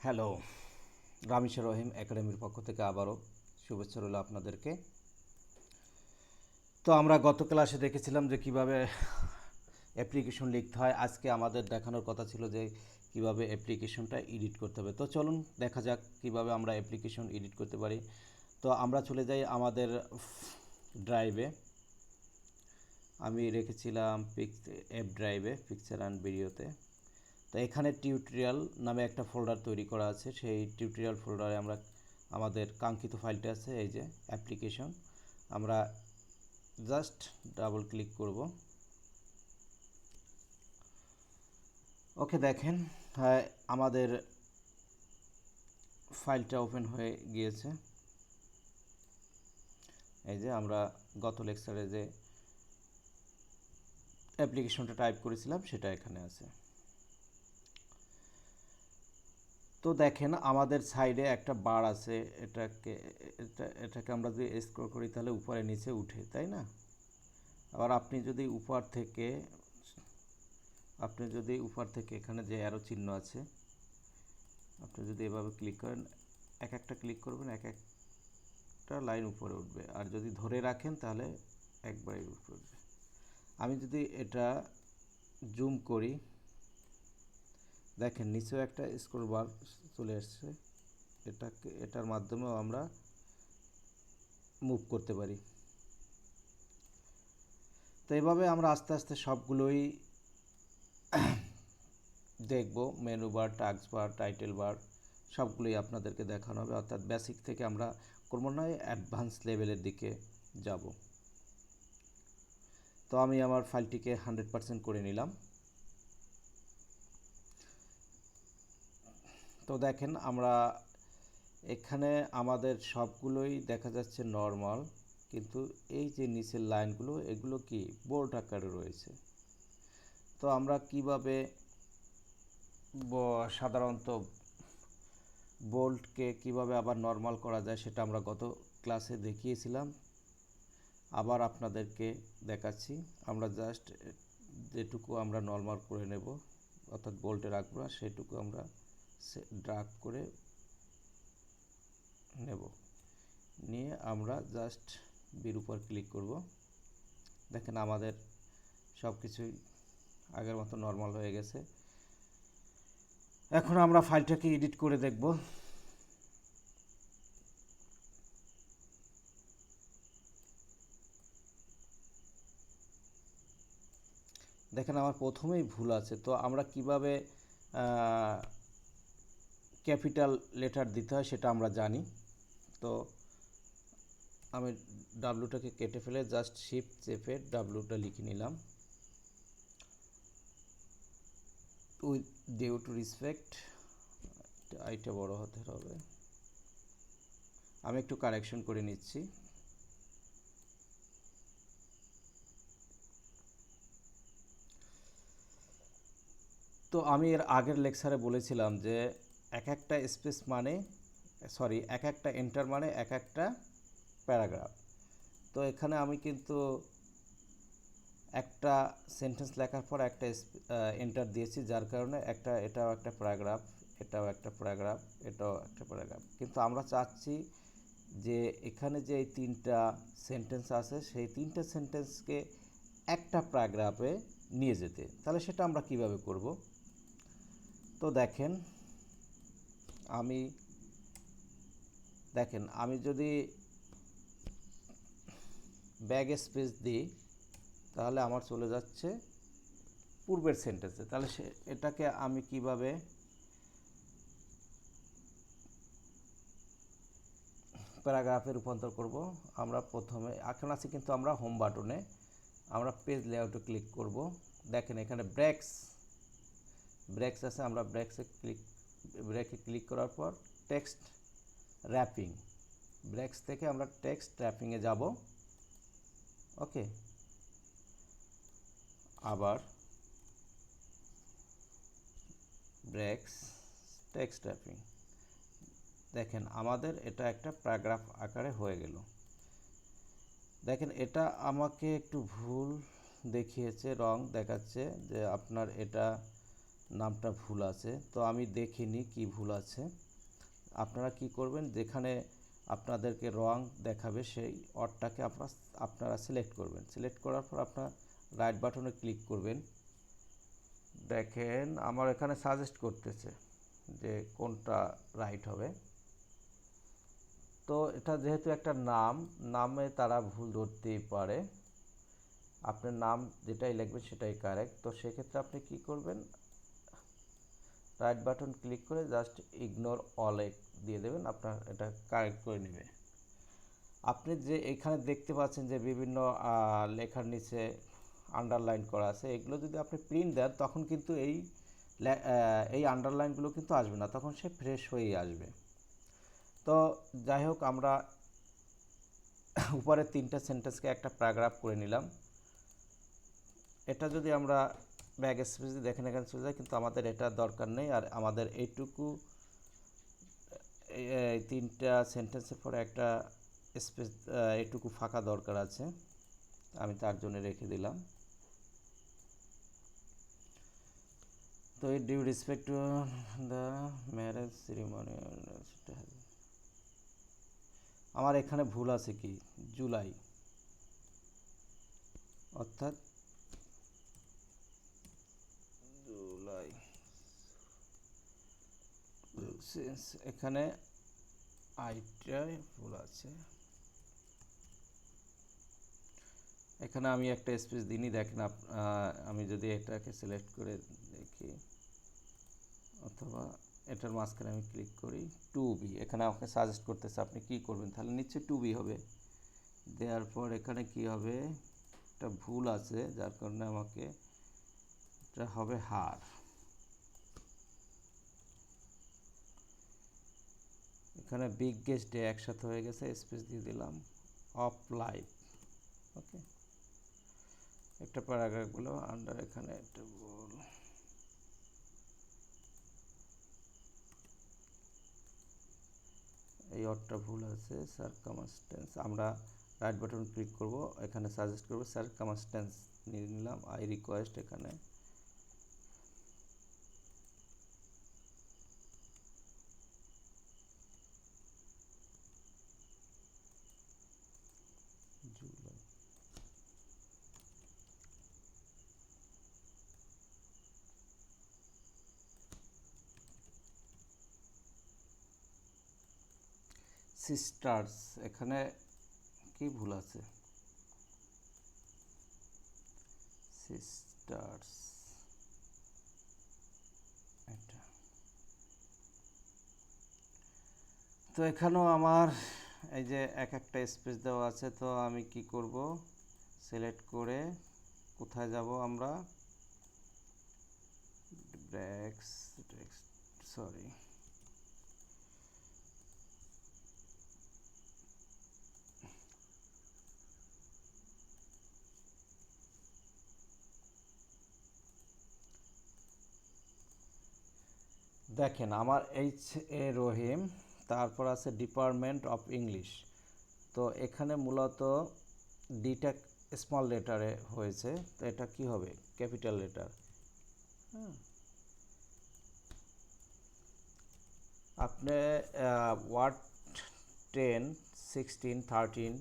Hello, Ramisha রহিম একাডেমির পক্ষ থেকে আবারও শুভেচ্ছা রইল আপনাদেরকে। তো আমরা গত ক্লাসে দেখেছিলাম যে কিভাবে অ্যাপ্লিকেশন লিখতে হয়। আজকে আমাদের দেখানোর কথা ছিল যে কিভাবে অ্যাপ্লিকেশনটা এডিট করতে হবে। তো চলুন দেখা যাক কিভাবে আমরা অ্যাপ্লিকেশন এডিট করতে পারি। তো আমরা চলে যাই আমাদের ড্রাইভে। আমি রেখেছিলাম অ্যাপ ড্রাইভে পিকচার অ্যান্ড ভিডিওতে। তো এখানে টিউটোরিয়াল নামে একটা ফোল্ডার তৈরি করা আছে। সেই টিউটোরিয়াল ফোল্ডারে আমরা আমাদের কাঙ্ক্ষিত ফাইলটা আছে, এই যে অ্যাপ্লিকেশন। আমরা জাস্ট ডাবল ক্লিক করব। ওকে, দেখেন আমাদের ফাইলটা ওপেন হয়ে গিয়েছে। এই যে আমরা গত লেকচারে যে অ্যাপ্লিকেশনটা টাইপ করেছিলাম সেটা এখানে আছে। তো দেখেন আমাদের সাইডে একটা বার আছে, এটাকে আমরা যদি স্ক্রল করি তাহলে উপরে নিচে উঠে, তাই না? আবার আপনি যদি উপর থেকে এখানে যে অ্যারো চিহ্ন আছে, আপনি যদি এভাবে ক্লিক করেন, এক একটা ক্লিক করবেন, এক একটা লাইন উপরে উঠবে, আর যদি ধরে রাখেন তাহলে একবারে উপরে উঠবে। আমি যদি এটা জুম করি, দেখেন নিচেও একটা স্ক্রল বার চলে আসছে। এটার মাধ্যমেও আমরা মুভ করতে পারি। তো এভাবে আমরা আস্তে আস্তে সবগুলোই দেখব। মেনু বার, টাস্ক বার, টাইটেল বার সবগুলোই আপনাদেরকে দেখানো হবে, অর্থাৎ বেসিক থেকে আমরা ক্রমান্বয়ে অ্যাডভান্স লেভেলের দিকে যাব। তো আমি আমার ফাইলটিকে 100% করে নিলাম। তো দেখেন আমরা এখানে আমাদের সবগুলোই দেখা যাচ্ছে নর্মাল, কিন্তু এই যে নিচের লাইনগুলো এগুলো কি বোল্ড আকারে রয়েছে। তো আমরা কিভাবে সাধারণত বোল্ডকে কিভাবে আবার নর্মাল করা যায় সেটা আমরা গত ক্লাসে দেখিয়েছিলাম। আবার আপনাদেরকে দেখাচ্ছি। আমরা জাস্ট যেটুকু আমরা নর্মাল করে নেব, অর্থাৎ বোল্টে রাখবো না, সেটুকু আমরা ড্রাগ করে নেব। নিয়ে আমরা জাস্ট বির উপর ক্লিক করব। দেখেন আমাদের সব কিছুই আগের মতো নর্মাল হয়ে গেছে। এখন আমরা ফাইলটাকে এডিট করে দেখব। দেখেন আমার প্রথমেই ভুল আছে। তো আমরা কিভাবে ক্যাপিটাল লেটার দিতে হয় সেটা আমরা জানি। তো আমি ডাব্লুটাকে কেটে ফেলে জাস্ট শিফট চেপে ডাব্লুটা লিখে নিলাম। উইথ ডিউ টু রেসপেক্ট, আইটা বড় হতে হবে। আমি একটু কারেকশন করে নিচ্ছি। তো আমি এর আগের লেকচারে বলেছিলাম যে এক একটা স্পেস মানে এক একটা এন্টার মানে এক একটা প্যারাগ্রাফ। তো এখানে আমি কিন্তু একটা সেন্টেন্স লেখার পর একটা এন্টার দিয়েছি, যার কারণে এটাও একটা প্যারাগ্রাফ, এটাও একটা প্যারাগ্রাফ, এটাও একটা প্যারাগ্রাফ। কিন্তু আমরা চাচ্ছি যে এখানে যে এই তিনটা সেন্টেন্স আছে সেই তিনটা সেন্টেন্সকে একটা প্যারাগ্রাফে নিয়ে যেতে, তাহলে সেটা আমরা কিভাবে করব? তো আমি যদি ব্যাক স্পেস দিই তাহলে আমার চলে যাচ্ছে পূর্বের সেন্টেন্সে। তাহলে এটাকে আমি কিভাবে প্যারাগ্রাফে রূপান্তর করব? আমরা প্রথমে এখন আছি কিন্তু আমরা হোম বাটনে, আমরা পেজ লেআউটে ক্লিক করব। দেখেন এখানে ব্রেকস আছে, আমরা ব্রেকে ক্লিক করার পর টেক্সট র্যাপিং, ব্রেকস থেকে আমরা টেক্সট র্যাপিংয়ে যাব। ওকে, আবার ব্রেকস, টেক্সট র্যাপিং। দেখেন আমাদের এটা একটা প্যারাগ্রাফ আকারে হয়ে গেল। দেখেন এটা আমাকে একটু ভুল দেখিয়েছে, রং দেখাচ্ছে যে আপনার এটা নামটা ভুল আছে, তো আমি দেখিনি কি ভুল আছে। আপনারা কি করবেন, যেখানে আপনাদেরকে রং দেখাবে সেই অর্ডটাকে আপনারা সিলেক্ট করবেন। সিলেক্ট করার পর আপনার রাইট বাটনে ক্লিক করবেন। দেখেন আমার এখানে সাজেস্ট করতেছে যে কোনটা রাইট হবে। তো এটা যেহেতু একটা নামে তারা ভুল ধরতেই পারে। আপনার নাম যেটাই লিখবেন সেটাই কারেক্ট। তো সেক্ষেত্রে আপনি কি করবেন, রাইট বাটন ক্লিক করে জাস্ট ইগনোর অল দিয়ে দেবেন, আপনার এটা কারেক্ট করে নেবে। আপনি যে এখানে দেখতে পাচ্ছেন যে বিভিন্ন লেখার নিচে আন্ডারলাইন করা আছে, এগুলো যদি আপনি প্রিন্ট দেন তখন কিন্তু এই আন্ডারলাইনগুলো কিন্তু আসবে না, তখন সে ফ্রেশ হয়েই আসবে। তো যাই হোক, আমরা উপরে 3টা সেন্টেন্সকে একটা প্যারাগ্রাফ করে নিলাম। এটা যদি আমরা ব্যাক স্পেস দেখেন এখানে চলে যায়, কিন্তু আমাদের এটা দরকার নেই। আর আমাদের এইটুকু এই 3টা সেন্টেন্সের পরে একটা স্পেস, এইটুকু ফাঁকা দরকার আছে, আমি তার জন্য রেখে দিলাম। তো এই due respect to the marriage ceremony, আমার এখানে ভুল আছে কি, জুলাই, অর্থাৎ জুলাই, এখানে আইটাই ভুল আছে। এখানে আমি একটা স্পেস দিইনি, দেখেন আমি যদি এটাকে সিলেক্ট করে দেখি অথবা এটার মাঝখানে আমি ক্লিক করি, 2B, এখানে আমাকে সাজেস্ট করতেছে আপনি কি করবেন, তাহলে নিচে 2B হবে। দেওয়ার পর এখানে কি হবে, একটা ভুল আছে যার কারণে আমাকে এটা হবে হার। এখানে বিগেস্ট ডে একসাথে হয়ে গেছে, স্পেস দিয়ে দিলাম, অফ লাইফ। ওকে, একটা প্যারাগ্রাফগুলো আন্ডার, এখানে একটা ভুল, এই অর্ডটা ভুল আছে। সার্কামস্টেন্স, আমরা রাইট বাটন ক্লিক করব, এখানে সাজেস্ট করব সার্কামস্টেন্স নিয়ে নিলাম। আই রিকোয়েস্ট, এখানে জুলাই, সিস্টার্স, এখানে কি ভুল আছে, সিস্টার্স, এটা তো এখানেও আমার এই যে একটা স্পেস দেওয়া আছে। তো আমি কি করব, সিলেক্ট করে কোথায় যাব আমরা, ব্রেক্স, সরি, দেখেন আমার রহিম, তারপর আছে ডিপার্টমেন্ট অফ ইংলিশ। তো এখানে মূলত ডিটা স্মল লেটারে হয়েছে, তো এটা কি হবে, ক্যাপিটাল লেটার। হ্যাঁ, আপনি ওয়ার্ড 10, 16, 13,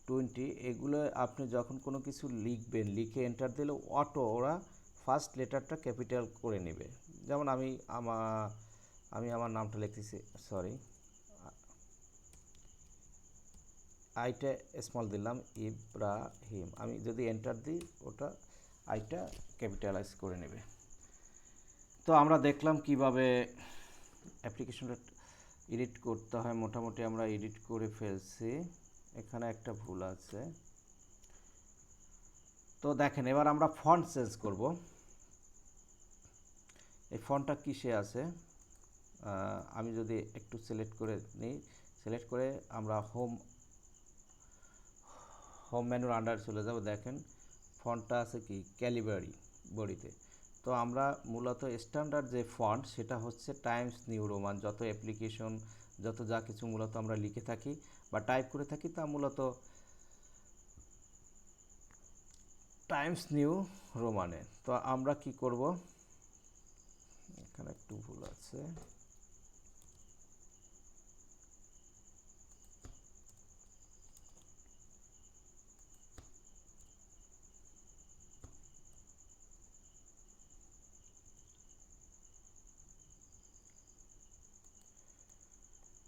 20 এগুলো আপনি যখন কোনো কিছু লিখবেন, লিখে এন্টার দিলে অটো ওরা ফার্স্ট লেটারটা ক্যাপিটাল করে নেবে। যেমন আমি আমার নামটা লিখতেছি, সরি, আইটা স্মল দিলাম, ইব্রাহিম, আমি যদি এন্টার দিই ওটা আইটা ক্যাপিটালাইজ করে নেবে। তো আমরা দেখলাম কিভাবে অ্যাপ্লিকেশনটা এডিট করতে হয়, মোটামুটি আমরা এডিট করে ফেলছি। এখানে একটা ভুল আছে। তো দেখেন এবার আমরা ফন্ট চেঞ্জ করব। এই ফন্টটা কিসে আছে, আমি যদি একটু সিলেক্ট করে নিই, সিলেক্ট করে আমরা হোম মেনুর আন্ডারে চলে যাব। দেখেন ফন্টটা আছে কি, ক্যালিবারি বডিতে। তো আমরা মূলত স্ট্যান্ডার্ড যে ফন্ট সেটা হচ্ছে টাইমস নিউ রোমান। যত অ্যাপ্লিকেশন, যত যা কিছু মূলত আমরা লিখে থাকি বা টাইপ করে থাকি তা মূলত টাইমস নিউ রোমানে। তো আমরা কি করব, একটু ভুল আছে।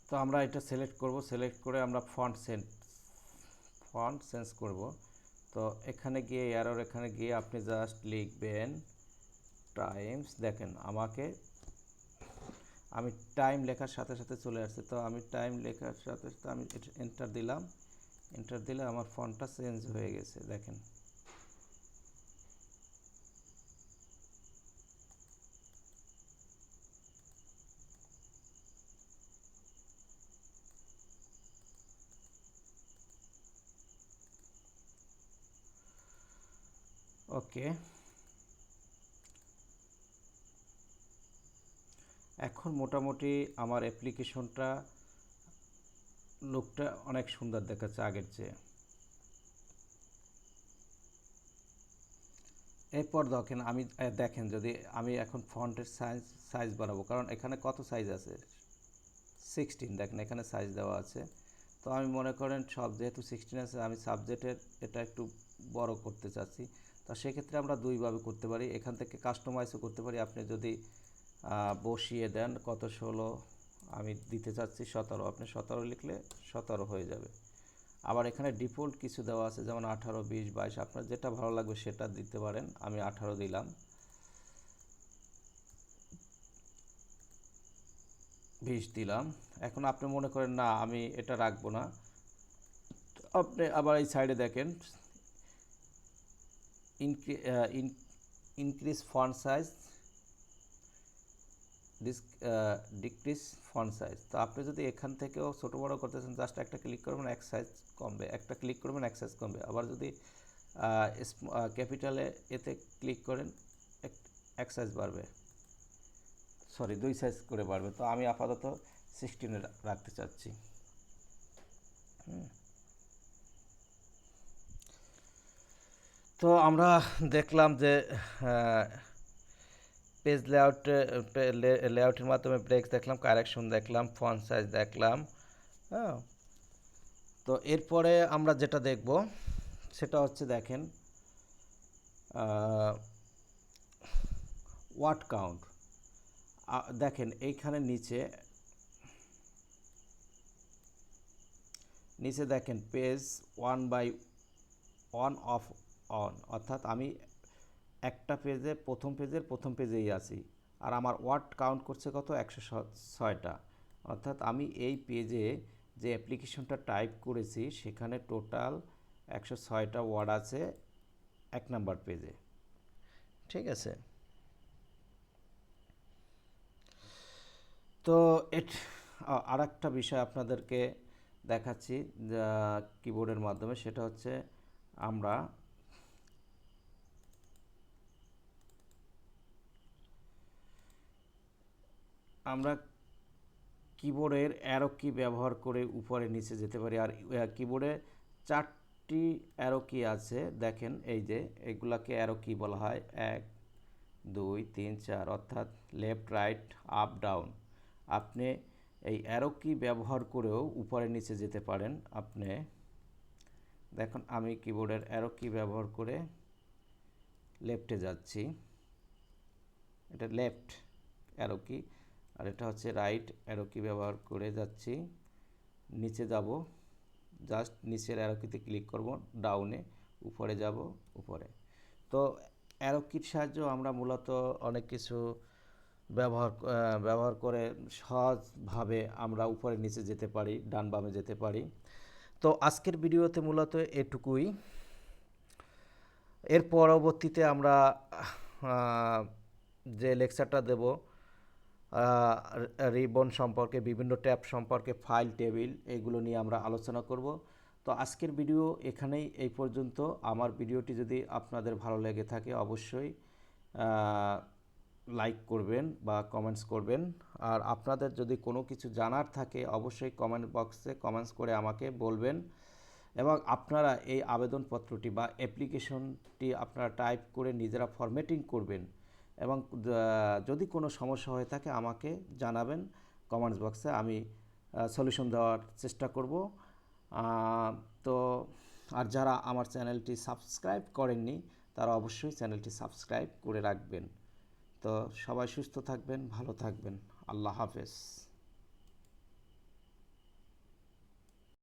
তো আমরা এটা সিলেক্ট করব, সিলেক্ট করে আমরা ফন্ট চেঞ্জ করব। তো এখানে গিয়ে এরর, এখানে গিয়ে আপনি জাস্ট লিখবেন টাইমস। দেখেন আমি টাইম লেখার সাথে সাথে চলে আসছে। তো আমি টাইম লেখার সাথে সাথে আমি এন্টার দিলাম, এন্টার দিলে আমার ফন্টটা চেঞ্জ হয়ে গেছে দেখেন। ওকে, এখন মোটামুটি আমার অ্যাপ্লিকেশনটা লুকটা অনেক সুন্দর দেখাচ্ছে আগের চেয়ে। এরপর দেখেন যদি আমি এখন ফন্টের সাইজ বাড়াবো, কারণ এখানে কত সাইজ আছে, 16। দেখেন এখানে সাইজ দেওয়া আছে। তো আমি মনে করেন সব যেহেতু 16 আছে, আমি সাবজেক্টের এটা একটু বড় করতে চাচ্ছি। তো সেক্ষেত্রে আমরা দুইভাবে করতে পারি, এখান থেকে কাস্টমাইজও করতে পারি। আপনি যদি বসিয়ে দেন কত 16, আমি দিতে চাচ্ছি 17, আপনি 17 লিখলে 17 হয়ে যাবে। আবার এখানে ডিফল্ট কিছু দেওয়া আছে, যেমন 18, 20, 22, আপনার যেটা ভালো লাগবে সেটা দিতে পারেন। আমি 18 দিলাম, 20 দিলাম। এখন আপনি মনে করেন না আমি এটা রাখবো না, আপনি আবার এই সাইডে দেখেন increase font size, decrease font size. তো আপনি যদি এখান থেকেও ছোটো বড়ো করতে চান, জাস্ট একটা ক্লিক করবেন এক সাইজ কমবে, একটা ক্লিক করবেন এক সাইজ কমবে। আবার যদি ক্যাপিটালে এতে ক্লিক করেন এক সাইজ বাড়বে, সরি 2 সাইজ করে বাড়বে। তো আমি আপাতত 16 রাখতে চাচ্ছি। তো আমরা দেখলাম যে পেজ লেআউটের মাধ্যমে ব্রেক্স দেখলাম, কারেকশন দেখলাম, ফন্ট সাইজ দেখলাম। হ্যাঁ, তো এরপরে আমরা যেটা দেখব সেটা হচ্ছে দেখেন ওয়ার্ড কাউন্ট। দেখেন এইখানে নিচে দেখেন পেজ 1/1 অফ অন, অর্থাৎ আমি একটা প্রথম পেজেই আছি। আর আমার ওয়ার্ড কাউন্ট করছে কত, 106টা। অর্থাৎ আমি এই পেজে যে অ্যাপ্লিকেশনটা টাইপ করেছি সেখানে টোটাল 106টা ওয়ার্ড আছে 1 নাম্বার পেজে। ঠিক আছে, তো আর একটা বিষয় আপনাদেরকে দেখাচ্ছি কিবোর্ডের মাধ্যমে, সেটা হচ্ছে আমরা কিবোর্ডের অ্যারো কি ব্যবহার করে উপরে নিচে যেতে পারি। আর কিবোর্ডে 4টি অ্যারো কি আছে দেখেন, এই যে এগুলাকে অ্যারো কি বলা হয়, 1, 2, 3, 4, অর্থাৎ লেফট, রাইট, আপ, ডাউন। আপনি এই অ্যারো কি ব্যবহার করেও উপরে নিচে যেতে পারেন। আপনি দেখুন আমি কিবোর্ডের অ্যারো কি ব্যবহার করে লেফটে যাচ্ছি, এটা লেফট অ্যারো কি, আর এটা হচ্ছে রাইট অ্যারো কি ব্যবহার করে যাচ্ছি। নিচে যাব, জাস্ট নিচের অ্যারো কিতে ক্লিক করব, ডাউনে, উপরে যাব, উপরে। তো অ্যারো কির সাহায্যে আমরা মূলত অনেক কিছু ব্যবহার করে সহজভাবে আমরা উপরে নিচে যেতে পারি, ডান বামে যেতে পারি। তো আজকের ভিডিওতে মূলত এটুকুই। এর পরবর্তীতে আমরা যে লেকচারটা দেব রিবন সম্পর্কে, বিভিন্ন ট্যাব সম্পর্কে, ফাইল, টেবিল, এগুলো নিয়ে আমরা আলোচনা করব। তো আজকের ভিডিও এখানেই এই পর্যন্ত। আমার ভিডিওটি যদি আপনাদের ভালো লেগে থাকে অবশ্যই লাইক করবেন বা কমেন্টস করবেন। আর আপনাদের যদি কোনো কিছু জানার থাকে অবশ্যই কমেন্ট বক্সে কমেন্টস করে আমাকে বলবেন। এবং আপনারা এই আবেদনপত্রটি বা অ্যাপ্লিকেশনটি আপনারা টাইপ করে নিজেরা ফরম্যাটিং করবেন এবং যদি কোনো সমস্যা হয়ে থাকে আমাকে জানাবেন কমেন্টস বক্সে, আমি সলিউশন দেওয়ার চেষ্টা করব। তো আর যারা আমার চ্যানেলটি সাবস্ক্রাইব করেননি তারা অবশ্যই চ্যানেলটি সাবস্ক্রাইব করে রাখবেন। তো সবাই সুস্থ থাকবেন, ভালো থাকবেন। আল্লাহ হাফেজ।